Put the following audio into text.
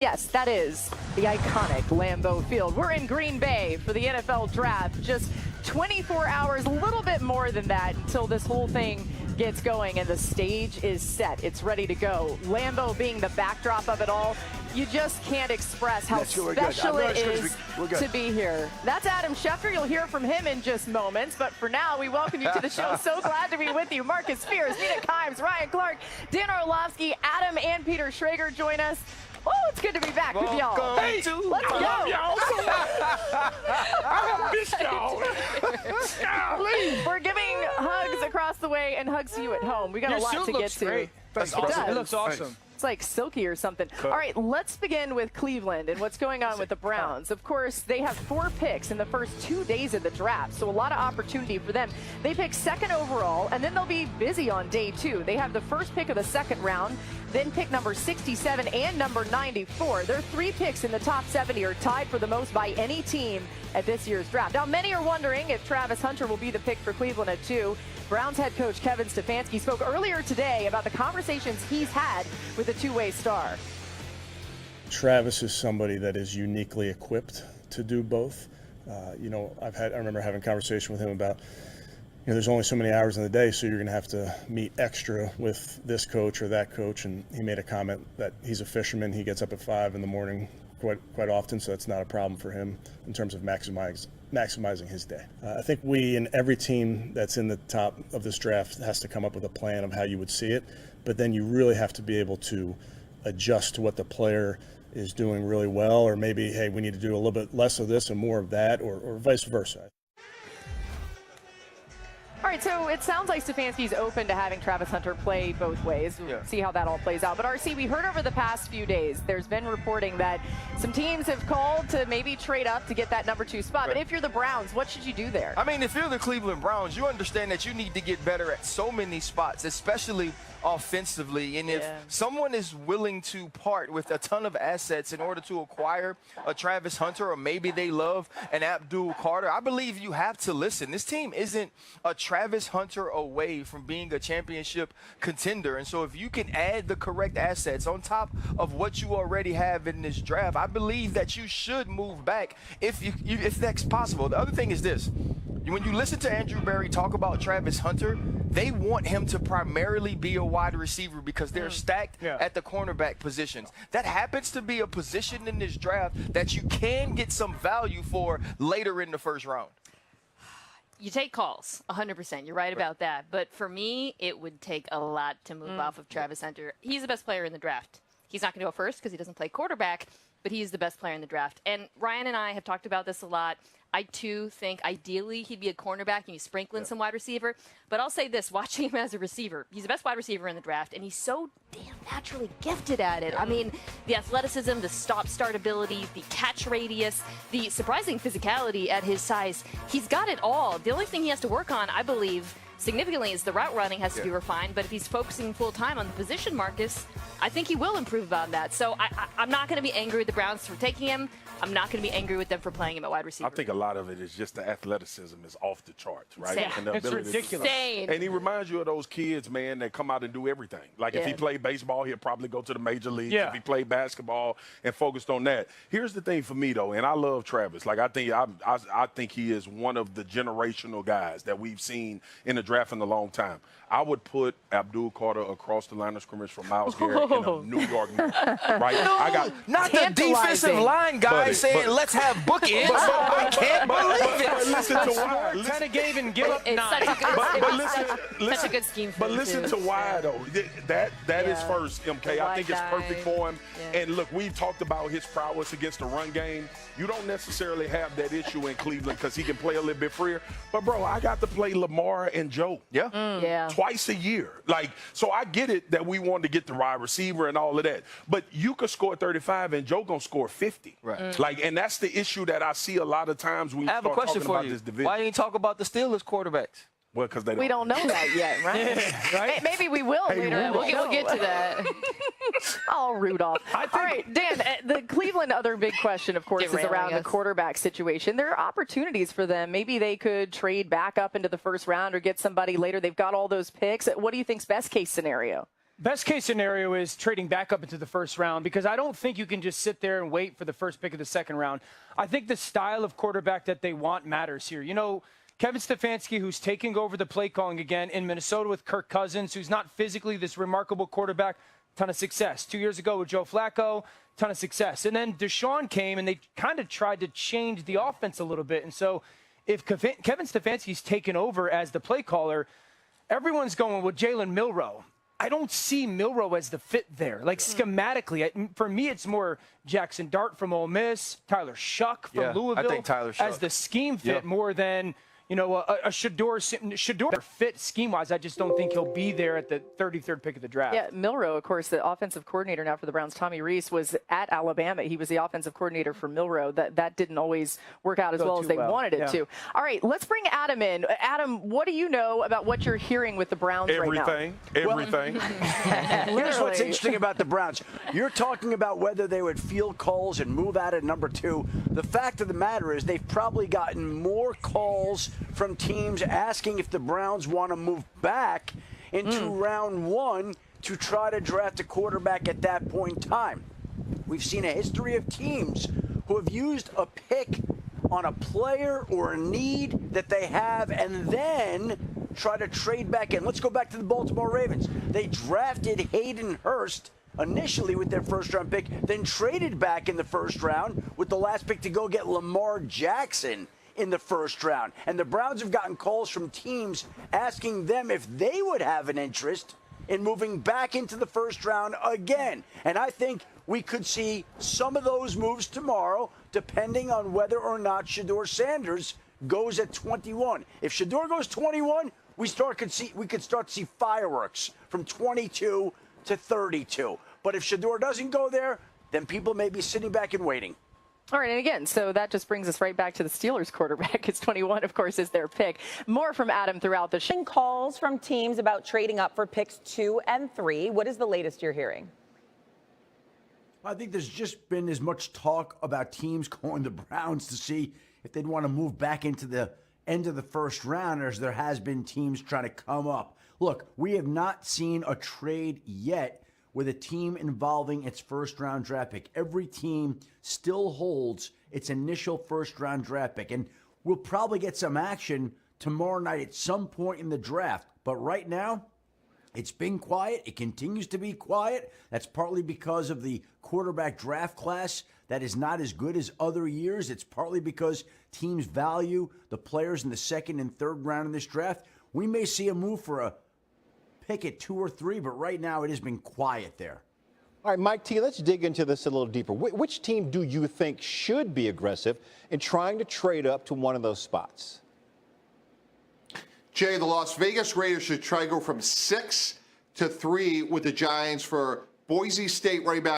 Yes, that is the iconic Lambeau Field. We're in Green Bay for the NFL Draft. Just 24 hours, a little bit more than that, until this whole thing gets going and the stage is set. It's ready to go. Lambeau being the backdrop of it all, you just can't express how special it is to be here. That's Adam Schefter. You'll hear from him in just moments. But for now, we welcome you to the show. So glad to be with you. Marcus Spears, Nina Kimes, Ryan Clark, Dan Orlovsky, Adam and Peter Schrager join us. Oh, it's good to be back with y'all. Hey, let's go. I missed y'all. We're giving hugs across the way and hugs to you at home. We got a lot to get to. Great. That's awesome. It looks awesome. It's like silky or something. Cool. All right, let's begin with Cleveland and what's going on with the Browns. Of course, they have 4 picks in the first 2 days of the draft, so a lot of opportunity for them. They pick 2nd overall, and then they'll be busy on day 2. They have the first pick of the 2nd round, then pick number 67 and number 94. Their 3 picks in the top 70 are tied for the most by any team at this year's draft. Now, many are wondering if Travis Hunter will be the pick for Cleveland at 2. Browns head coach Kevin Stefanski spoke earlier today about the conversations he's had with the two-way star. Travis is somebody that is uniquely equipped to do both. I remember having a conversation with him about, there's only so many hours in the day, so you're going to have to meet extra with this coach or that coach. And he made a comment that he's a fisherman. He gets up at 5 in the morning quite often, so that's not a problem for him in terms of maximizing his day. I think we and every team that's in the top of this draft has to come up with a plan of how you would see it, but then you really have to be able to adjust to what the player is doing really well, or maybe, hey, we need to do a little bit less of this and more of that, or vice versa. All right, so it sounds like Stefanski's open to having Travis Hunter play both ways. We'll see how that all plays out. But, RC, we heard over the past few days, there's been reporting that some teams have called to maybe trade up to get that number 2 spot. Right. But if you're the Browns, what should you do there? I mean, if you're the Cleveland Browns, you understand that you need to get better at so many spots, especially offensively. And if someone is willing to part with a ton of assets in order to acquire a Travis Hunter, or maybe they love an Abdul Carter, I believe you have to listen. This team isn't a Travis Hunter away from being a championship contender. And so if you can add the correct assets on top of what you already have in this draft, I believe that you should move back if that's possible. The other thing is this. When you listen to Andrew Berry talk about Travis Hunter, they want him to primarily be a wide receiver because they're stacked at the cornerback positions. That happens to be a position in this draft that you can get some value for later in the first round. You take calls, 100%. You're right about that. But for me, it would take a lot to move off of Travis Hunter. He's the best player in the draft. He's not going to go first because he doesn't play quarterback, but he's the best player in the draft. And Ryan and I have talked about this a lot. I, too, think ideally he'd be a cornerback and you sprinkle in some wide receiver. But I'll say this, watching him as a receiver, he's the best wide receiver in the draft, and he's so damn naturally gifted at it. I mean, the athleticism, the stop-start ability, the catch radius, the surprising physicality at his size. He's got it all. The only thing he has to work on, I believe, significantly is the route running has to be refined, but if he's focusing full-time on the position, Marcus, I think he will improve on that. So I'm not going to be angry with the Browns for taking him. I'm not going to be angry with them for playing him at wide receiver. I think a lot of it is just the athleticism is off the charts, right? Insane. And the it's ridiculous. Insane. And he reminds you of those kids, man, that come out and do everything. Like if he played baseball, he'll probably go to the major leagues. If he played basketball and focused on that. Here's the thing for me, though, and I love Travis. Like I think he is one of the generational guys that we've seen in the draft in a long time. I would put Abdul Carter across the line of scrimmage from Myles Garrett in a New York Knicks, right? No, not the defensive line guy saying, let's have bookends. I can't believe it. But listen to why. Lieutenant gave and give up 9. Such a good scheme for But him, listen too. to why, though. That is first, MK. I think it's perfect for him. And look, we've talked about his prowess against the run game. You don't necessarily have that issue in Cleveland because he can play a little bit freer. But, bro, I got to play Lamar and Joe. Twice a year. Like, so I get it that we wanted to get the wide receiver and all of that. But you could score 35 and Joe gonna score 50. Right. Like, and that's the issue that I see a lot of times when you start talking about this division. Why didn't you talk about the Steelers quarterbacks? Well, because we don't know that yet, right? Right? Maybe we will later. We'll get to that. Oh, Rudolph. All right, Dan, the Cleveland other big question, of course, is around the quarterback situation. There are opportunities for them. Maybe they could trade back up into the first round or get somebody later. They've got all those picks. What do you think's best case scenario? Best case scenario is trading back up into the first round, because I don't think you can just sit there and wait for the first pick of the second round. I think the style of quarterback that they want matters here. You know, Kevin Stefanski, who's taking over the play calling again in Minnesota with Kirk Cousins, who's not physically this remarkable quarterback, ton of success. 2 years ago with Joe Flacco, ton of success. And then Deshaun came, and they kind of tried to change the offense a little bit. And so if Kevin Stefanski's taken over as the play caller, everyone's going with Jalen Milroe. I don't see Milroe as the fit there. Like, schematically, for me, it's more Jackson Dart from Ole Miss, Tyler Shuck from Louisville. I think Tyler Shuck as the scheme fit more than, you know, a Shador fit scheme-wise. I just don't think he'll be there at the 33rd pick of the draft. Yeah, Milroe, of course, the offensive coordinator now for the Browns, Tommy Rees, was at Alabama. He was the offensive coordinator for Milroe. That didn't always work out as well as they wanted it to. All right, let's bring Adam in. Adam, what do you know about what you're hearing with the Browns right now? Everything. Here's what's interesting about the Browns. You're talking about whether they would field calls and move out at number 2. The fact of the matter is they've probably gotten more calls from teams asking if the Browns want to move back into round 1 to try to draft a quarterback at that point in time. We've seen a history of teams who have used a pick on a player or a need that they have and then try to trade back in. Let's go back to the Baltimore Ravens. They drafted Hayden Hurst initially with their first-round pick, then traded back in the first round with the last pick to go get Lamar Jackson in the first round. And the Browns have gotten calls from teams asking them if they would have an interest in moving back into the first round again. And I think we could see some of those moves tomorrow, depending on whether or not Shedeur Sanders goes at 21. If Shedeur goes 21, we could start to see fireworks from 22 to 32. But if Shedeur doesn't go there, then people may be sitting back and waiting. All right, and again, so that just brings us right back to the Steelers quarterback. It's 21, of course, is their pick. More from Adam throughout the show. Calls from teams about trading up for picks 2 and 3. What is the latest you're hearing? I think there's just been as much talk about teams calling the Browns to see if they'd want to move back into the end of the first round as there has been teams trying to come up. Look, we have not seen a trade yet with a team involving its first-round draft pick. Every team still holds its initial first-round draft pick, and we'll probably get some action tomorrow night at some point in the draft. But right now, it's been quiet. It continues to be quiet. That's partly because of the quarterback draft class that is not as good as other years. It's partly because teams value the players in the second and third round in this draft. We may see a move for a pick at 2 or 3, but right now it has been quiet there. All right, Mike T, let's dig into this a little deeper. Which team do you think should be aggressive in trying to trade up to one of those spots? Jay, the Las Vegas Raiders should try to go from 6 to 3 with the Giants for Boise State running back